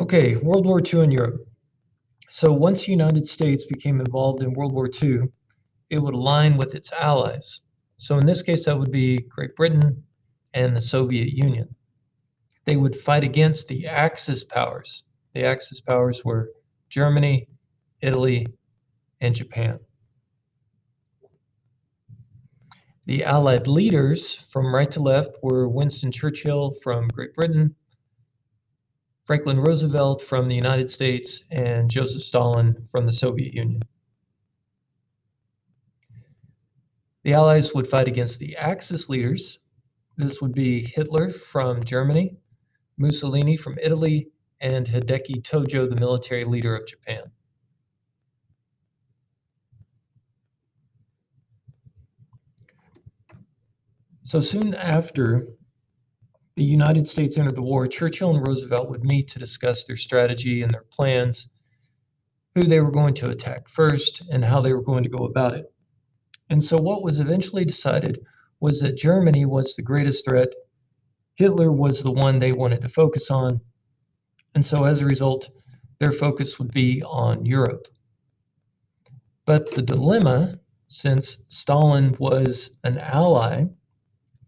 Okay, World War II in Europe. So once the United States became involved in World War II, it would align with its allies. So in this case, that would be Great Britain and the Soviet Union. They would fight against the Axis powers. The Axis powers were Germany, Italy, and Japan. The Allied leaders from right to left were Winston Churchill from Great Britain, Franklin Roosevelt from the United States, and Joseph Stalin from the Soviet Union. The Allies would fight against the Axis leaders. This would be Hitler from Germany, Mussolini from Italy, and Hideki Tojo, the military leader of Japan. So soon after the United States entered the war, Churchill and Roosevelt would meet to discuss their strategy and their plans, who they were going to attack first, and how they were going to go about it. And so what was eventually decided was that Germany was the greatest threat. Hitler was the one they wanted to focus on. And so as a result, their focus would be on Europe. But the dilemma, since Stalin was an ally,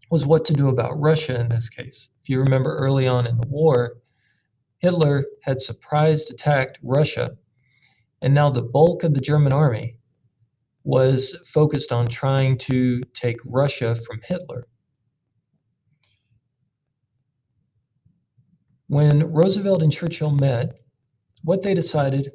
was what to do about Russia in this case. If you remember early on in the war, Hitler had surprise attacked Russia, and now the bulk of the German army was focused on trying to take Russia from Hitler. When Roosevelt and Churchill met, what they decided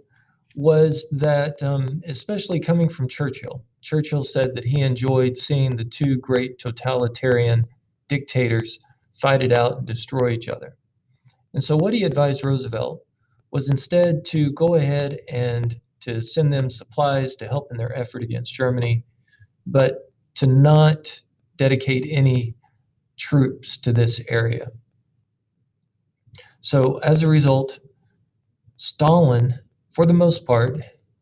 was that, especially coming from Churchill, Churchill said that he enjoyed seeing the two great totalitarian dictators fight it out and destroy each other. And so what he advised Roosevelt was instead to go ahead and to send them supplies to help in their effort against Germany, but to not dedicate any troops to this area. So as a result, Stalin, for the most part,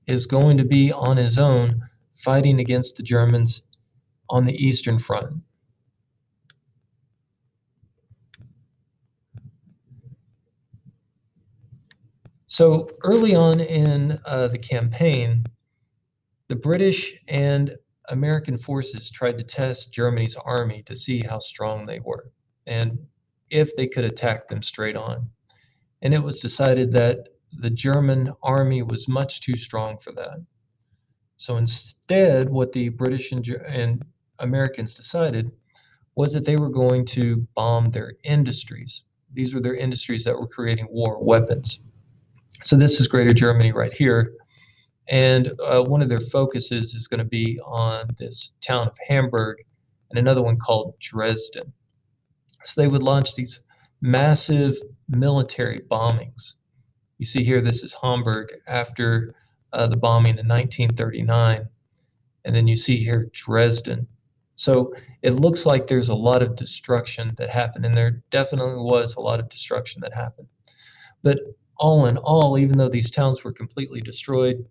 is going to be on his own fighting against the Germans on the Eastern Front. So early on in the campaign, the British and American forces tried to test Germany's army to see how strong they were and if they could attack them straight on. And it was decided that the German army was much too strong for that. So instead, what the British and Americans decided was that they were going to bomb their industries. These were their industries that were creating war weapons. So this is Greater Germany right here. And one of their focuses is going to be on this town of Hamburg and another one called Dresden. So they would launch these massive military bombings. You see here, this is Hamburg after the bombing in 1939. And then you see here Dresden. So it looks like there's a lot of destruction that happened, and there definitely was a lot of destruction that happened. But all in all, even though these towns were completely destroyed,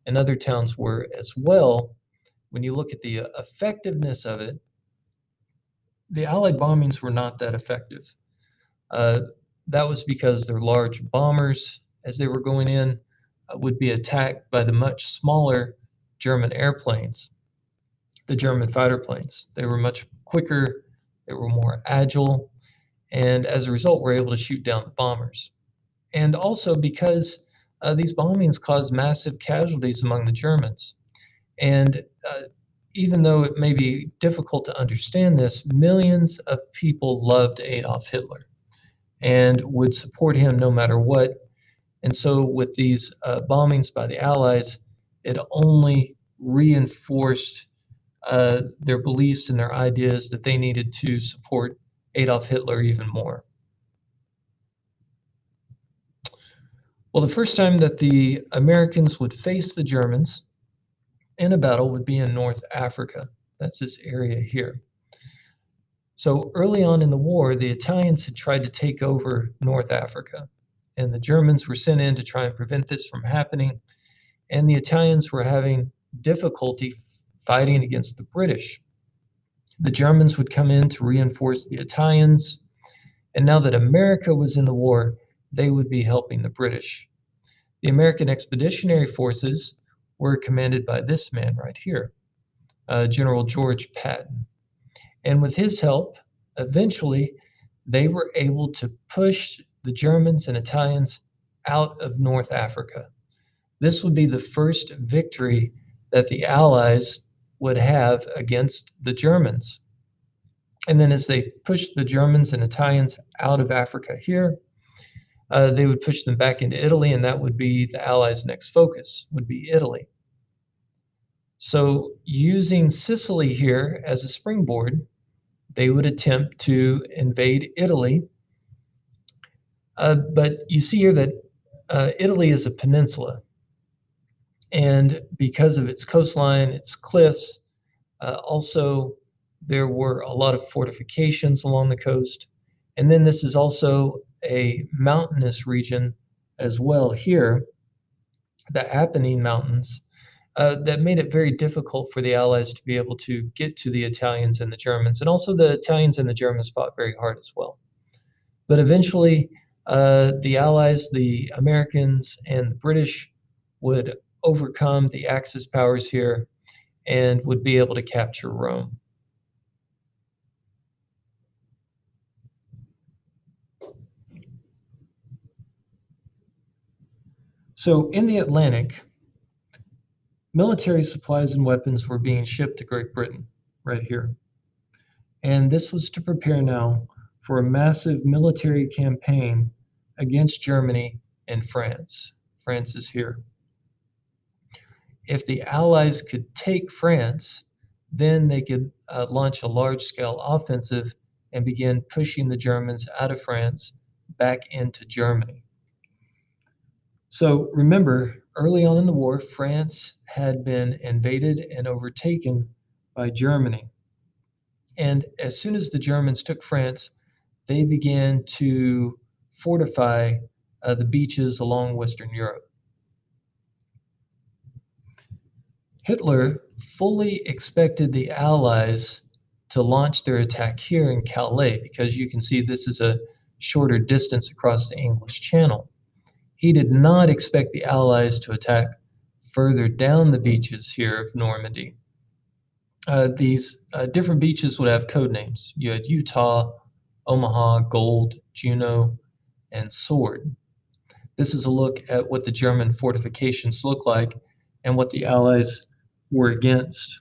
and other towns were as well, when you look at the effectiveness of it, the Allied bombings were not that effective. That was because their large bombers, as they were going in, would be attacked by the much smaller German airplanes, the German fighter planes. They were much quicker, they were more agile, and as a result, were able to shoot down the bombers. And also because these bombings caused massive casualties among the Germans. And even though it may be difficult to understand this, millions of people loved Adolf Hitler and would support him no matter what. And so with these bombings by the Allies, it only reinforced their beliefs and their ideas that they needed to support Adolf Hitler even more. Well, the first time that the Americans would face the Germans in a battle would be in North Africa. That's this area here. So early on in the war, the Italians had tried to take over North Africa, and the Germans were sent in to try and prevent this from happening. And the Italians were having difficulty fighting against the British. The Germans would come in to reinforce the Italians. And now that America was in the war, they would be helping the British. The American Expeditionary Forces were commanded by this man right here, General George Patton. And with his help, eventually, they were able to push the Germans and Italians out of North Africa. This would be the first victory that the Allies would have against the Germans. And then as they pushed the Germans and Italians out of Africa here, they would push them back into Italy, and that would be the Allies' next focus, would be Italy. So using Sicily here as a springboard, they would attempt to invade Italy. But you see here that Italy is a peninsula. And because of its coastline, its cliffs, also there were a lot of fortifications along the coast. And then this is also a mountainous region as well here, the Apennine Mountains, that made it very difficult for the Allies to be able to get to the Italians and the Germans. And also the Italians and the Germans fought very hard as well. But eventually, the Allies, the Americans, and the British would overcome the Axis powers here and would be able to capture Rome. So in the Atlantic, military supplies and weapons were being shipped to Great Britain right here. And this was to prepare now for a massive military campaign against Germany and France. France is here. If the Allies could take France, then they could launch a large-scale offensive and begin pushing the Germans out of France back into Germany. So remember, early on in the war, France had been invaded and overtaken by Germany. And as soon as the Germans took France, they began to fortify the beaches along Western Europe. Hitler fully expected the Allies to launch their attack here in Calais because you can see this is a shorter distance across the English Channel. He did not expect the Allies to attack further down the beaches here of Normandy. These different beaches would have code names. You had Utah, Omaha, Gold, Juno, and Sword. This is a look at what the German fortifications look like and what the Allies were against.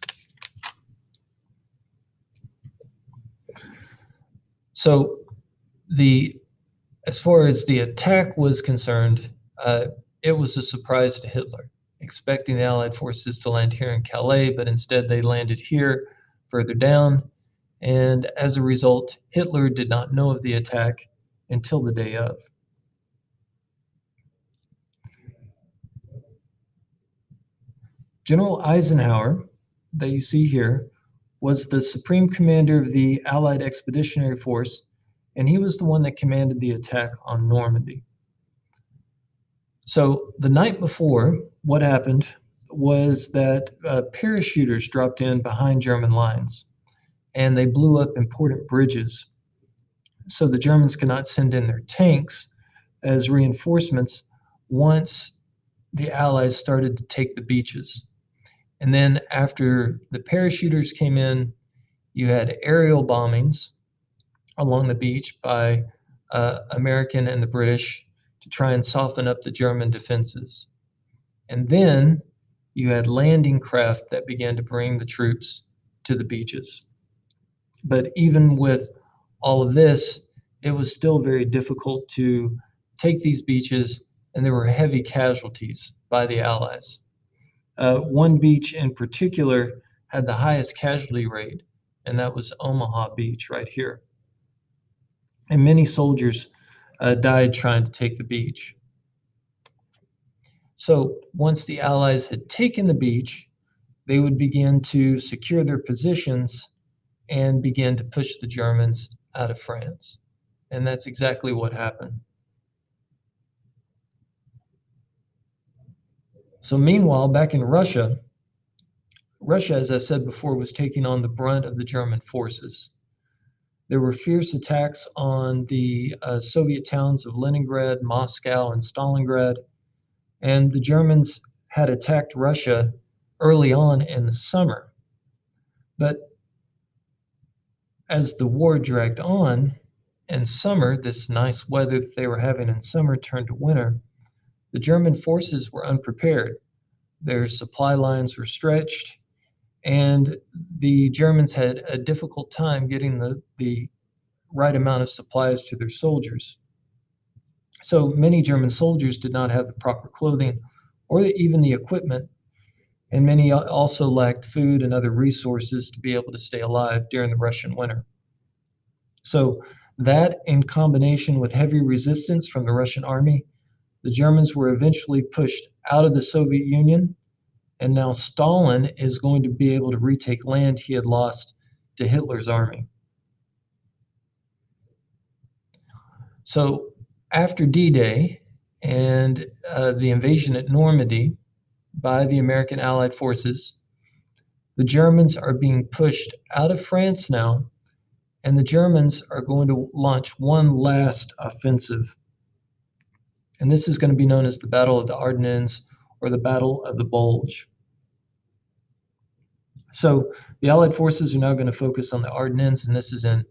So as far as the attack was concerned, it was a surprise to Hitler, expecting the Allied forces to land here in Calais, but instead they landed here further down. And as a result, Hitler did not know of the attack until the day of. General Eisenhower, that you see here, was the supreme commander of the Allied Expeditionary Force, and he was the one that commanded the attack on Normandy. So the night before, what happened was that parachuters dropped in behind German lines, and they blew up important bridges. So the Germans could not send in their tanks as reinforcements once the Allies started to take the beaches. And then after the parachuters came in, you had aerial bombings along the beach by American and the British to try and soften up the German defenses. And then you had landing craft that began to bring the troops to the beaches. But even with all of this, it was still very difficult to take these beaches, and there were heavy casualties by the Allies. One beach in particular had the highest casualty rate, and that was Omaha Beach right here. And many soldiers died trying to take the beach. So once the Allies had taken the beach, they would begin to secure their positions and begin to push the Germans out of France. And that's exactly what happened. So meanwhile, back in Russia, as I said before, was taking on the brunt of the German forces. There were fierce attacks on the Soviet towns of Leningrad, Moscow, and Stalingrad, and the Germans had attacked Russia early on in the summer. But as the war dragged on, in summer, this nice weather that they were having in summer turned to winter, the German forces were unprepared. Their supply lines were stretched, and the Germans had a difficult time getting the right amount of supplies to their soldiers. So many German soldiers did not have the proper clothing or even the equipment, and many also lacked food and other resources to be able to stay alive during the Russian winter. So that, in combination with heavy resistance from the Russian army, the Germans were eventually pushed out of the Soviet Union, and now Stalin is going to be able to retake land he had lost to Hitler's army. So after D-Day and the invasion at Normandy by the American Allied forces, the Germans are being pushed out of France now, and the Germans are going to launch one last offensive. And this is going to be known as the Battle of the Ardennes or the Battle of the Bulge. So the Allied forces are now going to focus on the Ardennes, and this is in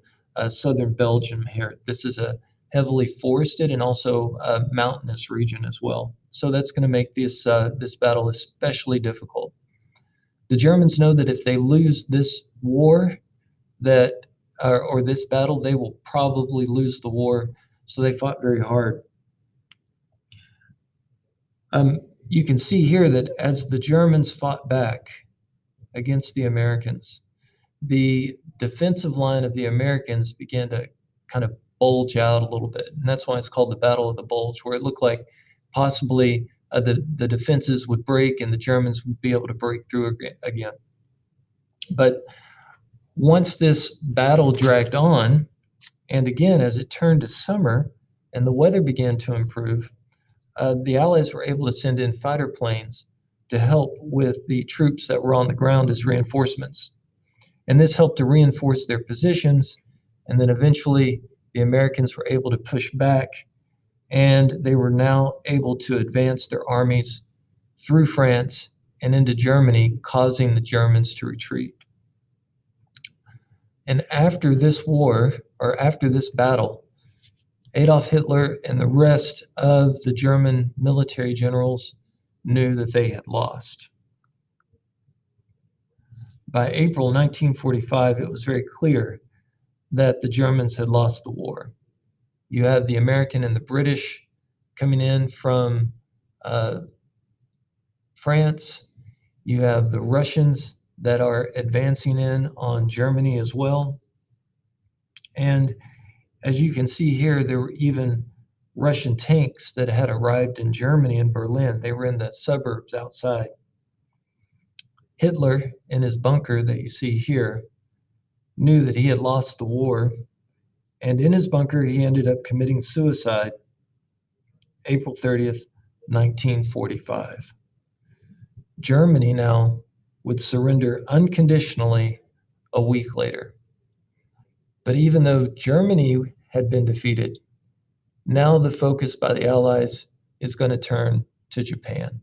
southern Belgium here. This is a heavily forested and also a mountainous region as well. So that's going to make this battle especially difficult. The Germans know that if they lose this war, or this battle, they will probably lose the war. So they fought very hard. You can see here that as the Germans fought back against the Americans, the defensive line of the Americans began to kind of bulge out a little bit. And that's why it's called the Battle of the Bulge, where it looked like possibly the defenses would break and the Germans would be able to break through again. But once this battle dragged on, and again, as it turned to summer and the weather began to improve, the Allies were able to send in fighter planes to help with the troops that were on the ground as reinforcements. And this helped to reinforce their positions. And then eventually the Americans were able to push back, and they were now able to advance their armies through France and into Germany, causing the Germans to retreat. And after this war, or after this battle, Adolf Hitler and the rest of the German military generals knew that they had lost. By April 1945, it was very clear that the Germans had lost the war. You have the American and the British coming in from France. You have the Russians that are advancing in on Germany as well. And as you can see here, there were even Russian tanks that had arrived in Germany and Berlin. They were in the suburbs outside. Hitler, in his bunker that you see here, knew that he had lost the war, and in his bunker he ended up committing suicide April 30th, 1945. Germany now would surrender unconditionally a week later. But even though Germany had been defeated, now the focus by the Allies is going to turn to Japan.